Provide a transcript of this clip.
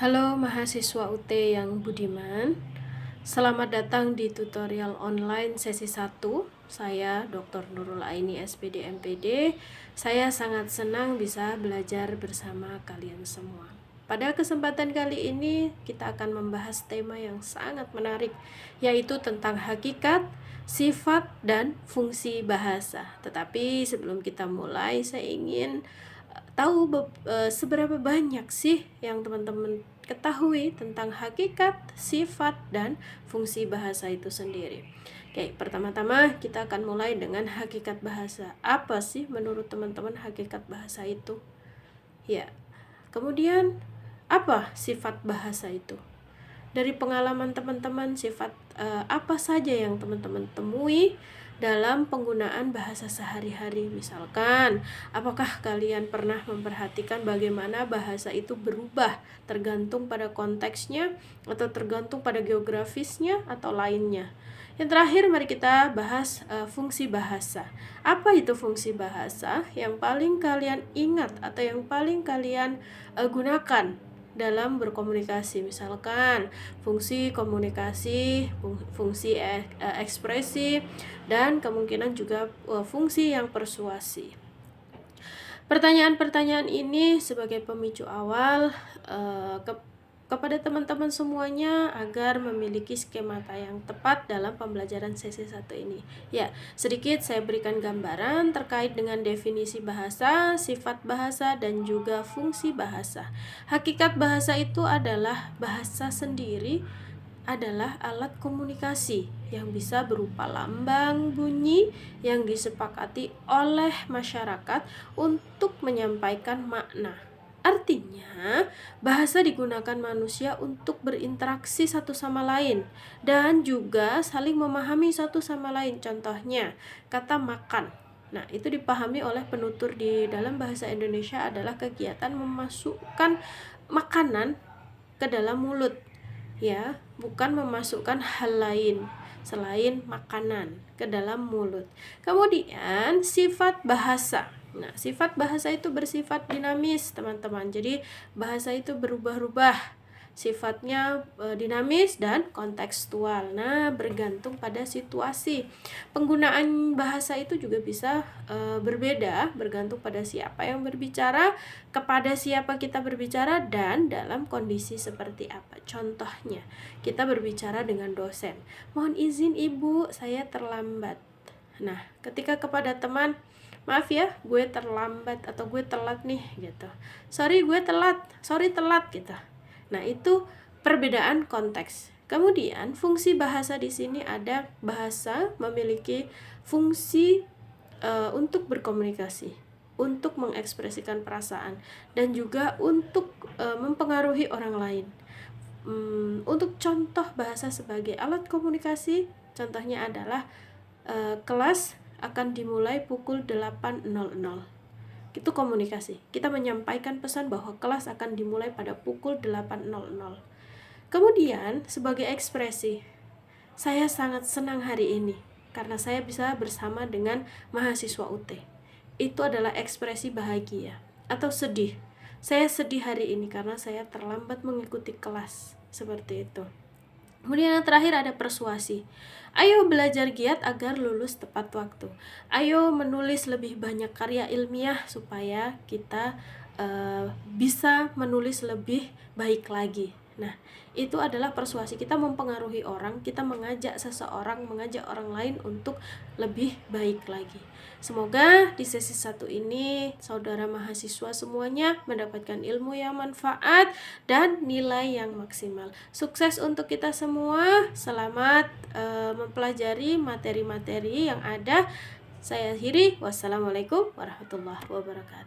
Halo mahasiswa UT yang budiman, selamat datang di tutorial online sesi 1. Saya Dr. Nurul Aini SPD MPD. Saya sangat senang bisa belajar bersama kalian semua. Pada kesempatan kali ini kita akan membahas tema yang sangat menarik, yaitu tentang hakikat, sifat, dan fungsi bahasa. Tetapi sebelum kita mulai, saya ingin tahu seberapa banyak sih yang teman-teman ketahui tentang hakikat, sifat, dan fungsi bahasa itu sendiri. Oke, pertama-tama kita akan mulai dengan hakikat bahasa. Apa sih menurut teman-teman hakikat bahasa itu? Ya, kemudian apa sifat bahasa itu? Dari pengalaman teman-teman, sifat apa saja yang teman-teman temui dalam penggunaan bahasa sehari-hari? Misalkan, apakah kalian pernah memperhatikan bagaimana bahasa itu berubah tergantung pada konteksnya, atau tergantung pada geografisnya, atau lainnya? Yang terakhir, mari kita bahas fungsi bahasa. Apa itu fungsi bahasa yang paling kalian ingat atau yang paling kalian gunakan dalam berkomunikasi? Misalkan fungsi komunikasi, fungsi ekspresi, dan kemungkinan juga fungsi yang persuasi. Pertanyaan-pertanyaan ini sebagai pemicu awal kepada teman-teman semuanya agar memiliki skemata yang tepat dalam pembelajaran sesi 1 ini. Ya, sedikit saya berikan gambaran terkait dengan definisi bahasa, sifat bahasa, dan juga fungsi bahasa. Hakikat bahasa itu adalah bahasa sendiri adalah alat komunikasi yang bisa berupa lambang, bunyi yang disepakati oleh masyarakat untuk menyampaikan makna. Artinya, bahasa digunakan manusia untuk berinteraksi satu sama lain dan juga saling memahami satu sama lain. Contohnya, kata makan. Nah, itu dipahami oleh penutur di dalam bahasa Indonesia adalah kegiatan memasukkan makanan ke dalam mulut. Ya, bukan memasukkan hal lain selain makanan ke dalam mulut. Kemudian, sifat bahasa. Nah, sifat bahasa itu bersifat dinamis, teman-teman. Jadi, bahasa itu berubah-ubah. Sifatnya dinamis dan kontekstual. Nah, bergantung pada situasi. Penggunaan bahasa itu juga bisa berbeda, bergantung pada siapa yang berbicara, kepada siapa kita berbicara, dan dalam kondisi seperti apa. Contohnya, kita berbicara dengan dosen. Mohon izin Ibu, saya terlambat. Nah, ketika kepada teman, maaf ya, gue terlambat atau gue telat nih gitu. Sorry telat gitu. Nah, itu perbedaan konteks. Kemudian fungsi bahasa di sini ada bahasa memiliki fungsi untuk berkomunikasi, untuk mengekspresikan perasaan, dan juga untuk mempengaruhi orang lain. Untuk contoh bahasa sebagai alat komunikasi, contohnya adalah kelas akan dimulai pukul 8.00. Itu komunikasi. Kita menyampaikan pesan bahwa kelas akan dimulai pada pukul 8.00. Kemudian sebagai ekspresi, saya sangat senang hari ini karena saya bisa bersama dengan mahasiswa UT. Itu adalah ekspresi bahagia atau sedih. Saya sedih hari ini karena saya terlambat mengikuti kelas. Seperti itu. Kemudian yang terakhir ada persuasi. Ayo belajar giat agar lulus tepat waktu. Ayo menulis lebih banyak karya ilmiah supaya kita bisa menulis lebih baik lagi. Nah, itu adalah persuasi. Kita mempengaruhi orang, kita mengajak seseorang, mengajak orang lain untuk lebih baik lagi. Semoga di sesi 1 ini saudara mahasiswa semuanya mendapatkan ilmu yang manfaat dan nilai yang maksimal. Sukses untuk kita semua. Selamat mempelajari materi-materi yang ada. Saya akhiri. Wassalamualaikum warahmatullahi wabarakatuh.